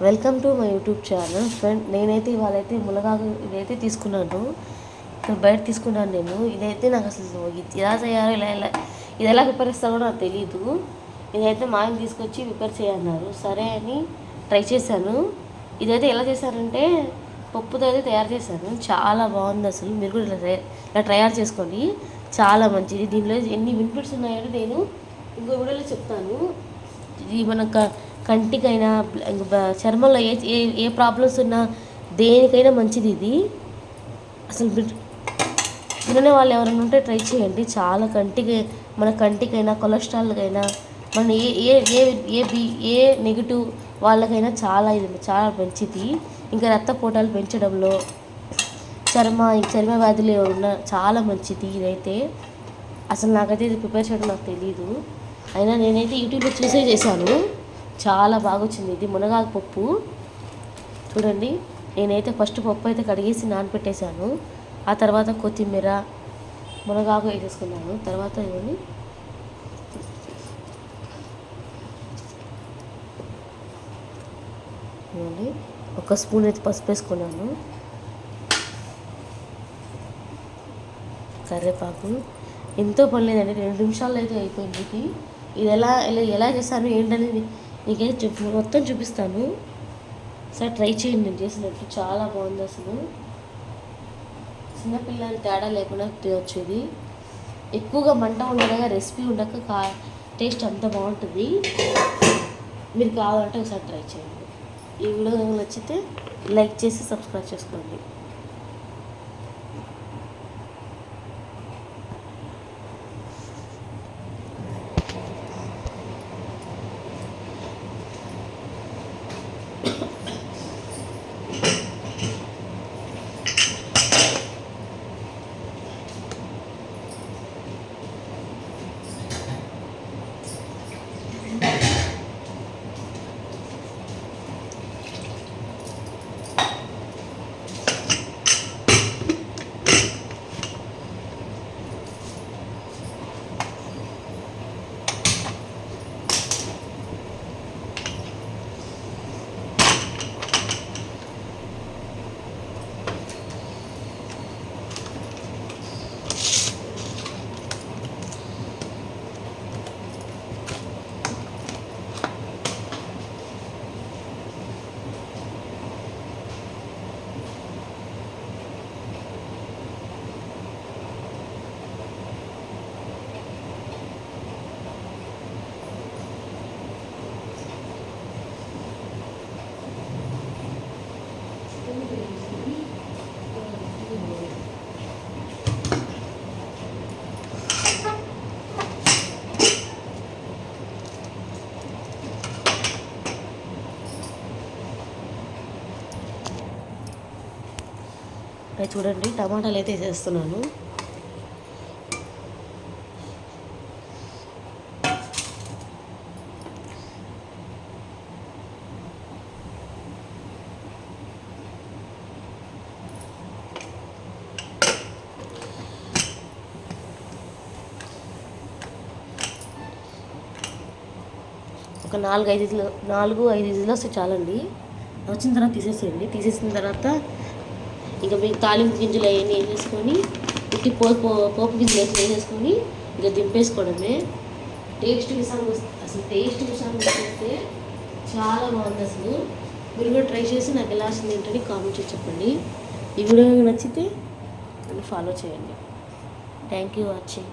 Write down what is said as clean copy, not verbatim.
Welcome to my YouTube channel friend. నేనైతే ఇవాళైతే మునగాకు ఇదైతే తీసుకున్నాను. ఇక్కడ బయట తీసుకున్నాను నేను. ఇదైతే నాకు అసలు ఇది ఎలా చేయాలో ఇది ఎలా ప్రిపేర్ చేస్తారో నాకు తెలీదు. ఇదైతే మా ఆయన తీసుకొచ్చి ప్రిపేర్ చేయన్నారు. సరే అని ట్రై చేశాను. ఇదైతే ఎలా చేశారంటే పప్పుతో అయితే తయారు చేశాను. చాలా బాగుంది. అసలు మీరు కూడా ఇలా తయారు చేసుకోండి, చాలా మంచిది. దీనిలో ఎన్ని బెనిఫిట్స్ ఉన్నాయో నేను ఇంకో వీడియోలో చెప్తాను. ఇది మన కంటికైనా చర్మంలో ఏ ఏ ప్రాబ్లమ్స్ ఉన్నా దేనికైనా మంచిది ఇది. అసలు విననే వాళ్ళు ఎవరైనా ఉంటే ట్రై చేయండి. చాలా మన కంటికైనా కొలెస్ట్రాల్కైనా మన ఏ ఏ ఏ బి ఏ నెగిటివ్ వాళ్ళకైనా చాలా మంచిది. ఇంకా రక్తపోటాలు పెంచడంలో చర్మ వ్యాధులు ఎవరున్నా చాలా మంచిది ఇదైతే. అసలు నాకైతే ఇది ప్రిపేర్ చేయడం నాకు తెలీదు. అయినా నేనైతే యూట్యూబ్లో చూసే చేశాను. చాలా బాగా వచ్చింది. ఇది మునగాకు పప్పు చూడండి. నేనైతే ఫస్ట్ పప్పు అయితే కడిగేసి నానబెట్టేశాను. ఆ తర్వాత కొత్తిమీర మునగాకు వేసేసుకున్నాను. తర్వాత ఇవన్నీ ఒక స్పూన్ అయితే పసుపు వేసుకున్నాను. కరివేపాకు. ఎంతో పని లేదండి, 2 నిమిషాల్లో అయితే అయిపోయింది. ఇది ఎలా చేస్తాను ఏంటనేది నీకైతే మొత్తం చూపిస్తాను. సార్ ట్రై చేయండి నేను చేసినట్టు. చాలా బాగుంది. అసలు చిన్నపిల్లలు తేడా లేకుండా తినొచ్చు. ఇది ఎక్కువగా మంట ఉండగా రెసిపీ ఉండక టేస్ట్ అంత బాగుంటుంది. మీరు కావాలంటే ఒకసారి ట్రై చేయండి. ఈ వీడియో నచ్చితే లైక్ చేసి సబ్స్క్రైబ్ చేసుకోండి. చూడండి, టమాటాలు అయితే వేసేస్తున్నాను. ఒక 4-5 విజిల్లు వస్తే చాలండి. వచ్చిన తర్వాత తీసేసేయండి. తీసేసిన తర్వాత ఇక మీకు తాలింపు గింజలు అవన్నీ వేసేసుకొని ఉట్టి పోపు గింజలు వేసేసుకొని ఇక దింపేసుకోవడమే. టేస్ట్ విషయానికి వస్తే చాలా బాగుంది. అసలు మీరు కూడా ట్రై చేసి నాకు ఎలా వచ్చింది ఏంటని కామెంట్ చేసి చెప్పండి. ఈ వీడియో నచ్చితే నన్ను ఫాలో చేయండి. Thank you watching.